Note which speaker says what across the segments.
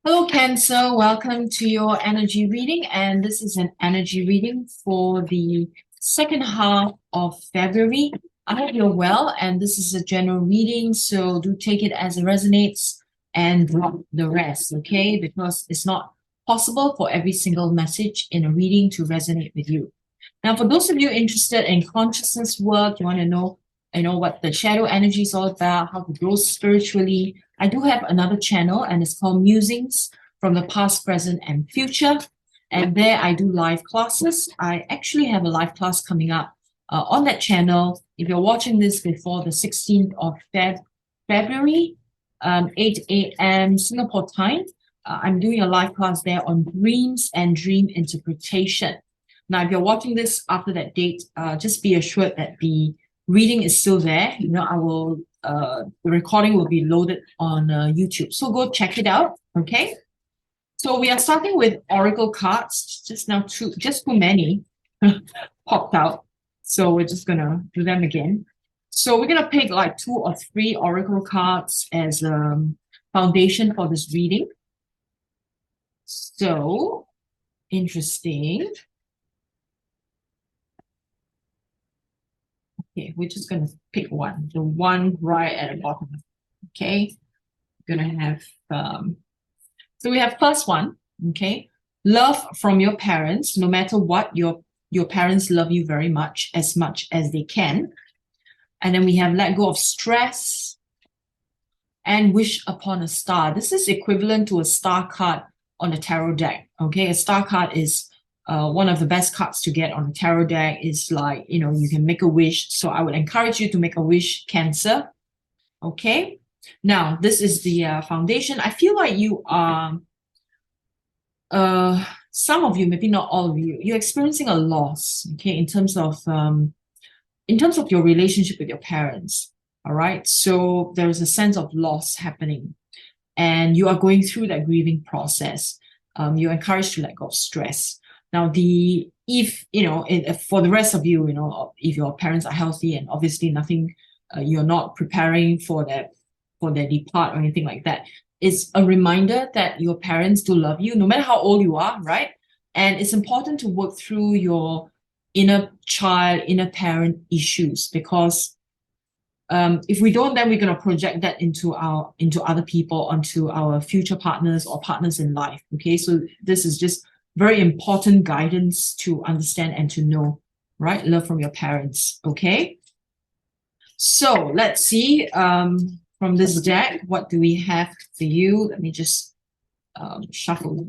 Speaker 1: Hello, Cancer. Welcome to your energy reading. And this is an energy reading for the second half of February. I hope you're well. And this is a general reading. So do take it as it resonates and drop the rest, okay? Because it's not possible for every single message in a reading to resonate with you. Now, for those of you interested in consciousness work, you want to know, what the shadow energy is all about, how to grow spiritually. I do have another channel and it's called Musings from the Past, Present, and Future. And there I do live classes. I actually have a live class coming up on that channel. If you're watching this before the 16th of February, 8 a.m. Singapore time, I'm doing a live class there on dreams and dream interpretation. Now, if you're watching this after that date, just be assured that the reading is still there. The recording will be loaded on YouTube. So go check it out, okay? So we are starting with Oracle cards. Just too many popped out. So we're just gonna do them again. So we're gonna pick like 2 or 3 Oracle cards as foundation for this reading. So interesting. Okay, we're just going to pick one, the one right at the bottom. Okay, we're going to have, so we have first one, okay, love from your parents. No matter what, your parents love you very much as they can. And then we have let go of stress and wish upon a star. This is equivalent to a star card on a tarot deck, okay? A star card is one of the best cards to get on a tarot deck. Is like, you can make a wish. So I would encourage you to make a wish, Cancer. Okay. Now, this is the foundation. I feel like you are, some of you, maybe not all of you, you're experiencing a loss, okay, in terms of your relationship with your parents. All right. So there is a sense of loss happening and you are going through that grieving process. You're encouraged to let go of stress. Now, for the rest of you, if your parents are healthy and obviously nothing, you're not preparing for their depart or anything like that, it's a reminder that your parents do love you, no matter how old you are, right? And it's important to work through your inner child, inner parent issues, because if we don't, then we're going to project that into other people, onto our future partners or partners in life. Okay, so this is just very important guidance to understand and to know, right? Love from your parents, okay? So let's see, from this deck, what do we have for you? Let me just shuffle.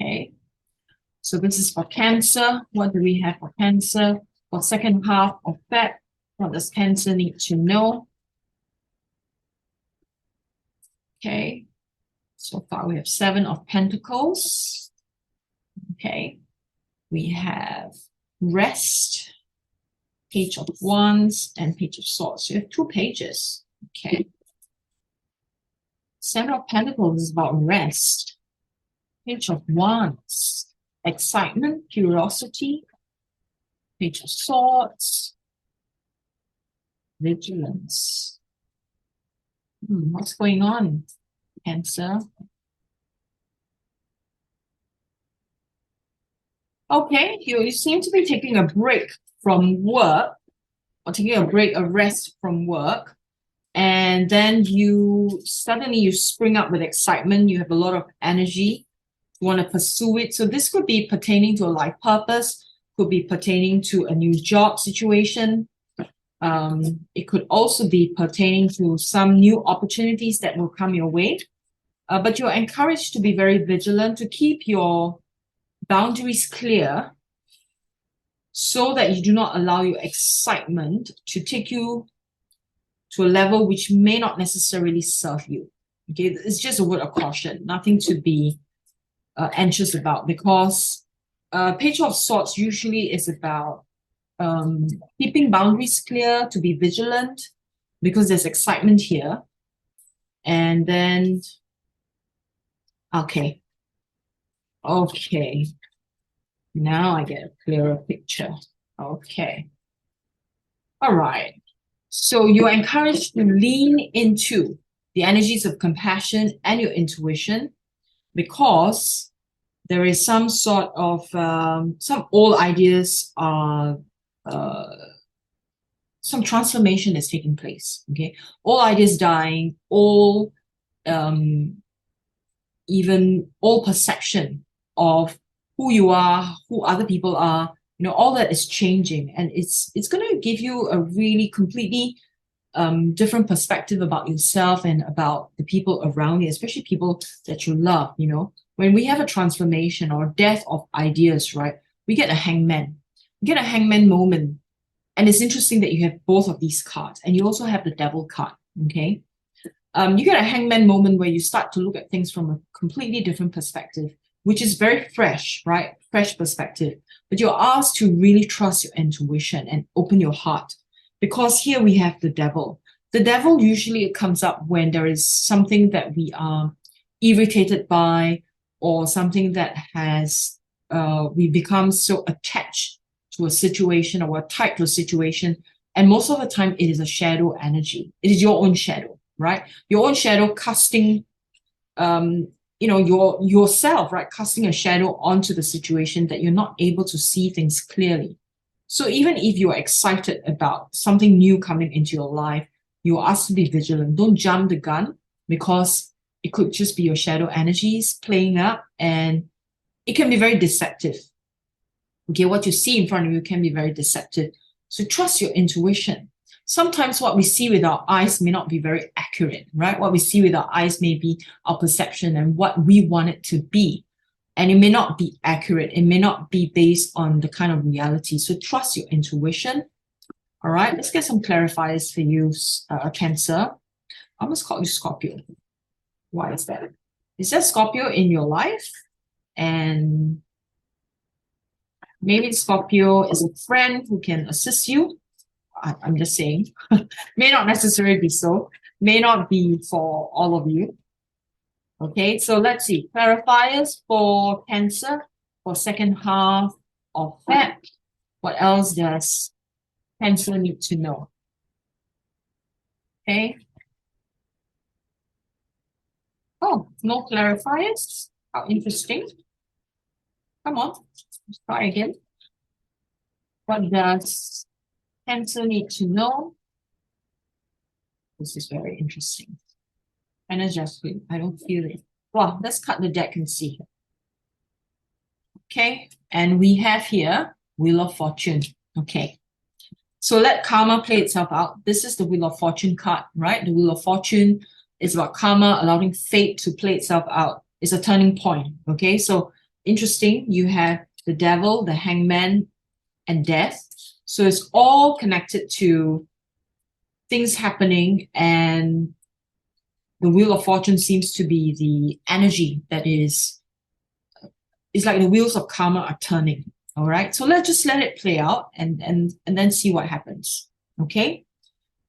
Speaker 1: Okay, so this is for Cancer. What do we have for Cancer? For second half of Feb, what does Cancer need to know? Okay. So far, we have 7 of Pentacles. Okay. We have Rest, Page of Wands, and Page of Swords. So you have 2 pages. Okay. 7 of Pentacles is about rest. Page of Wands, excitement, curiosity. Page of Swords, vigilance. What's going on, Cancer? Okay, you seem to be taking a break from work, or taking a rest from work, and then you suddenly spring up with excitement. You have a lot of energy, you want to pursue it. So this could be pertaining to a life purpose, could be pertaining to a new job situation. It could also be pertaining to some new opportunities that will come your way. But you're encouraged to be very vigilant, to keep your boundaries clear so that you do not allow your excitement to take you to a level which may not necessarily serve you. Okay, it's just a word of caution, nothing to be anxious about, because Page of Swords usually is about keeping boundaries clear, to be vigilant, because there's excitement here. And then, okay, now I get a clearer picture. Okay, all right. So you're encouraged to lean into the energies of compassion and your intuition, because there is some sort of some old ideas are some transformation is taking place. Okay, all ideas dying, all even all perception of who you are, who other people are, all that is changing, and it's going to give you a really completely different perspective about yourself and about the people around you, especially people that you love. When we have a transformation or death of ideas, right, we get a hangman. We get a hangman moment. And it's interesting that you have both of these cards, and you also have the devil card, okay? You get a hangman moment where you start to look at things from a completely different perspective, which is very fresh, right? Fresh perspective. But you're asked to really trust your intuition and open your heart, because here we have the devil. The devil usually comes up when there is something that we are irritated by, or something that has we become so attached to a situation, or we're tied to a situation. And most of the time, it is a shadow energy. It is your own shadow, right? Your own shadow casting, yourself, right? Casting a shadow onto the situation that you're not able to see things clearly. So even if you're excited about something new coming into your life, you're asked to be vigilant. Don't jump the gun, because it could just be your shadow energies playing up, and it can be very deceptive. Okay, what you see in front of you can be very deceptive. So trust your intuition. Sometimes what we see with our eyes may not be very accurate, right? What we see with our eyes may be our perception and what we want it to be. And it may not be accurate. It may not be based on the kind of reality. So trust your intuition. All right, let's get some clarifiers for you, Cancer. I almost call you Scorpio. Why is that? Is there Scorpio in your life? And maybe Scorpio is a friend who can assist you. I'm just saying. May not necessarily be so. May not be for all of you. Okay, so let's see. Clarifiers for Cancer for second half of Feb. What else does Cancer need to know? Okay. Oh, no clarifiers? How interesting. Come on, let's try again. What does Cancer need to know? This is very interesting. Energetically, I don't feel it. Well, let's cut the deck and see. Okay, and we have here Wheel of Fortune. Okay, so let karma play itself out. This is the Wheel of Fortune card, right? The Wheel of Fortune is about karma, allowing fate to play itself out. It's a turning point. Okay, so interesting. You have the devil, the hangman, and death. So it's all connected to things happening, and the Wheel of Fortune seems to be the energy that is, it's like the wheels of karma are turning. All right, so let's just let it play out and then see what happens. Okay,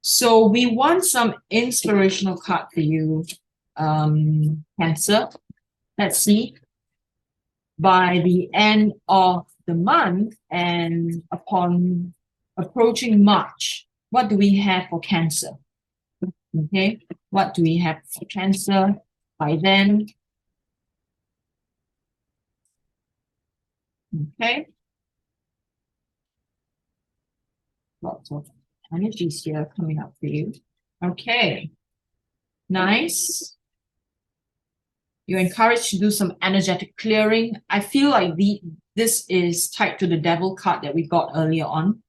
Speaker 1: so we want some inspirational card for you, Cancer. Let's see. By the end of the month and upon approaching March, what do we have for Cancer? Okay, what do we have for Cancer by then? Okay, lots of energies here coming up for you. Okay, nice. You're encouraged to do some energetic clearing. I feel like this is tied to the devil card that we got earlier on.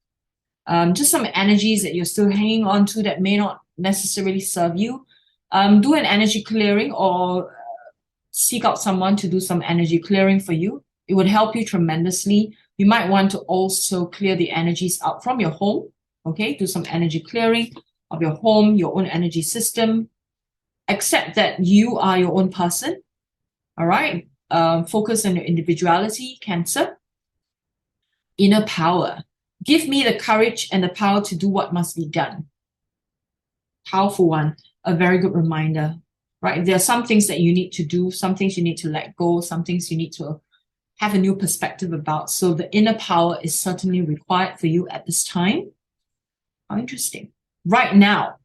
Speaker 1: Just some energies that you're still hanging on to that may not necessarily serve you. Do an energy clearing, or seek out someone to do some energy clearing for you. It would help you tremendously. You might want to also clear the energies out from your home. Okay, do some energy clearing of your home, your own energy system. Accept that you are your own person. All right. Focus on your individuality, Cancer. Inner power. Give me the courage and the power to do what must be done. Powerful one. A very good reminder, right? There are some things that you need to do, some things you need to let go, some things you need to have a new perspective about. So the inner power is certainly required for you at this time. How interesting. Right now,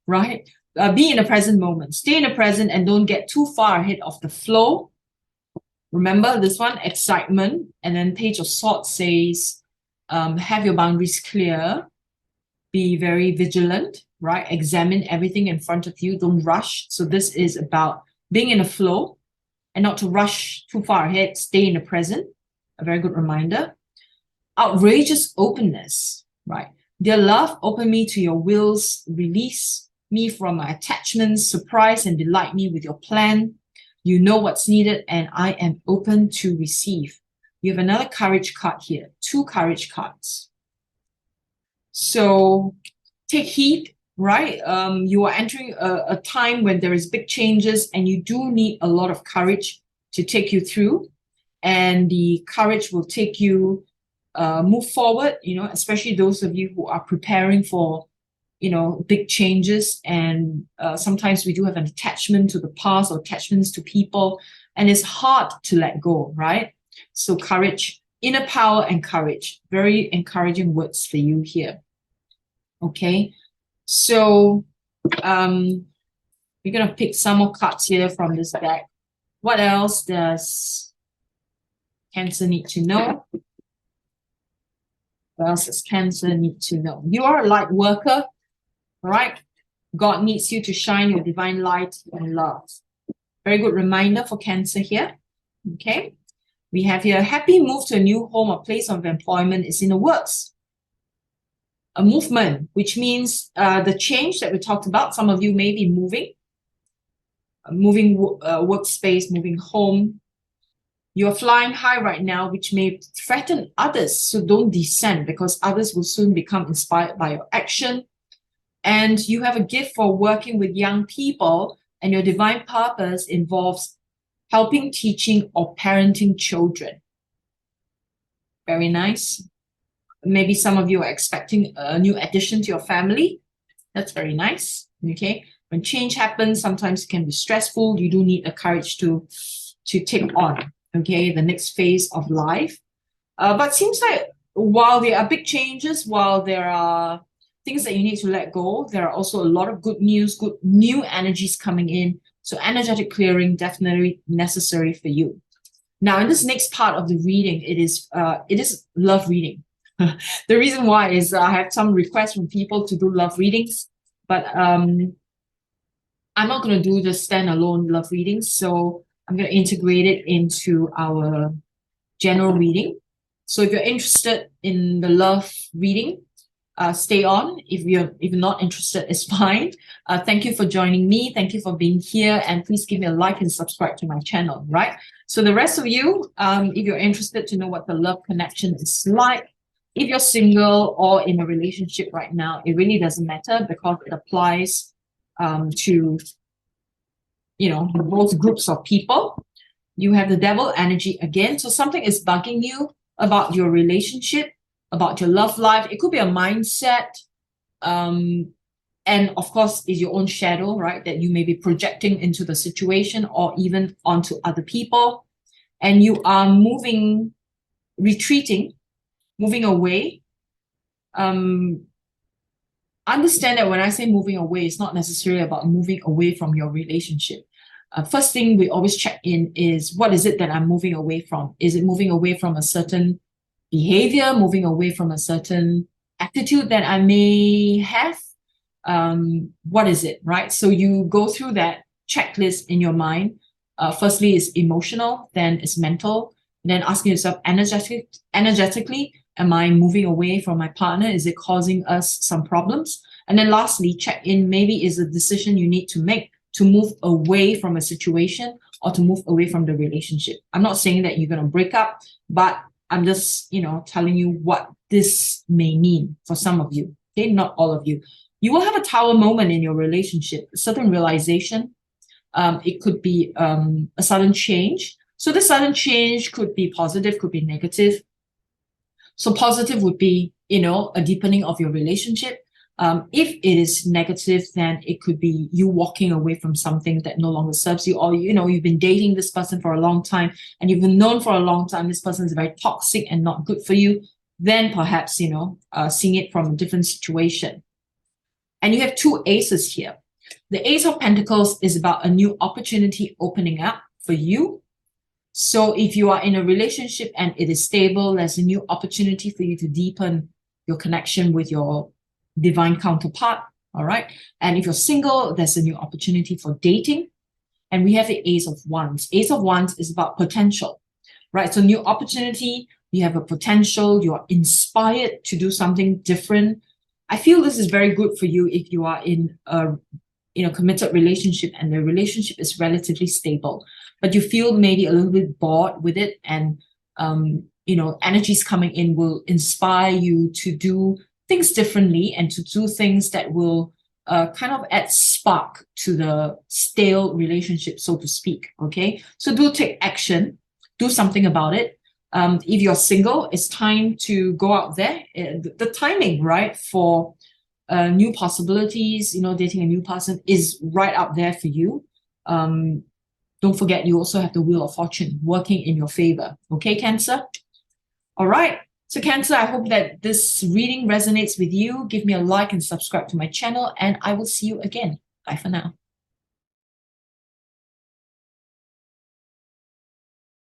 Speaker 1: right? be in the present moment. Stay in the present and don't get too far ahead of the flow. Remember this one, excitement. And then Page of Swords says, have your boundaries clear. Be very vigilant, right? Examine everything in front of you. Don't rush. So this is about being in a flow and not to rush too far ahead. Stay in the present. A very good reminder. Outrageous openness, right? Dear love, open me to your wills. Release me from my attachments. Surprise and delight me with your plan. You know what's needed, and I am open to receive. You have another courage card here. 2 courage cards. So take heed, right? You are entering a time when there is big changes, and you do need a lot of courage to take you through. And the courage will take you move forward, especially those of you who are preparing for big changes. And sometimes we do have an attachment to the past or attachments to people, and it's hard to let go, right? So courage, inner power and courage, very encouraging words for you here. Okay, so we're gonna pick some more cards here from this deck. What else does Cancer need to know? What else does Cancer need to know? You are a light worker. All right, God needs you to shine your divine light and love. Very good reminder for Cancer here. Okay, we have here, happy move to a new home or place of employment is in the works. A movement, which means the change that we talked about. Some of you may be moving workspace, moving home. You're flying high right now, which may threaten others. So don't descend, because others will soon become inspired by your action. And you have a gift for working with young people, and your divine purpose involves helping, teaching, or parenting children. Very nice. Maybe some of you are expecting a new addition to your family. That's very nice. Okay. When change happens, sometimes it can be stressful. You do need the courage to take on, okay, the next phase of life. But seems like while there are big changes, while there are things that you need to let go, there are also a lot of good news, good new energies coming in. So energetic clearing definitely necessary for you. Now, in this next part of the reading, it is love reading. The reason why is I have some requests from people to do love readings, but I'm not going to do the standalone love readings, so I'm going to integrate it into our general reading. So if you're interested in the love reading, stay on. If you're not interested, it's fine. Thank you for joining me. Thank you for being here, and please give me a like and subscribe to my channel, right? So the rest of you, if you're interested to know what the love connection is like, if you're single or in a relationship right now, it really doesn't matter, because it applies to both groups of people. You have the devil energy again. So something is bugging you about your relationship, about your love life. It could be a mindset. And of course, is your own shadow, right? That you may be projecting into the situation or even onto other people. And you are retreating, moving away. Understand that when I say moving away, it's not necessarily about moving away from your relationship. First thing we always check in is, what is it that I'm moving away from? Is it moving away from a certain behavior, moving away from a certain attitude that I may have? What is it, right? So you go through that checklist in your mind. Firstly, it's emotional, then it's mental, then asking yourself energetically, am I moving away from my partner? Is it causing us some problems? And then lastly, check in, maybe is a decision you need to make to move away from a situation or to move away from the relationship. I'm not saying that you're going to break up, but I'm just, telling you what this may mean for some of you. Okay, not all of you. You will have a tower moment in your relationship, a certain realization. It could be a sudden change. So the sudden change could be positive, could be negative. So positive would be, a deepening of your relationship. If it is negative, then it could be you walking away from something that no longer serves you, or, you've been dating this person for a long time and you've been known for a long time, this person is very toxic and not good for you, then perhaps, seeing it from a different situation. And you have 2 aces here. The Ace of Pentacles is about a new opportunity opening up for you. So if you are in a relationship and it is stable, there's a new opportunity for you to deepen your connection with your divine counterpart. All right. And if you're single, there's a new opportunity for dating. And we have the Ace of Wands. Ace of Wands is about potential, right? So new opportunity, you have a potential, you're inspired to do something different. I feel this is very good for you if you are in a committed relationship and the relationship is relatively stable, but you feel maybe a little bit bored with it, and energies coming in will inspire you to do things differently and to do things that will kind of add spark to the stale relationship, so to speak. Okay, so do take action, do something about it. If you're single, it's time to go out there. The timing, right, for new possibilities, dating a new person is right up there for you. Don't forget, you also have the Wheel of Fortune working in your favor. Okay, Cancer? All right. So Cancer, I hope that this reading resonates with you. Give me a like and subscribe to my channel, and I will see you again. Bye for now.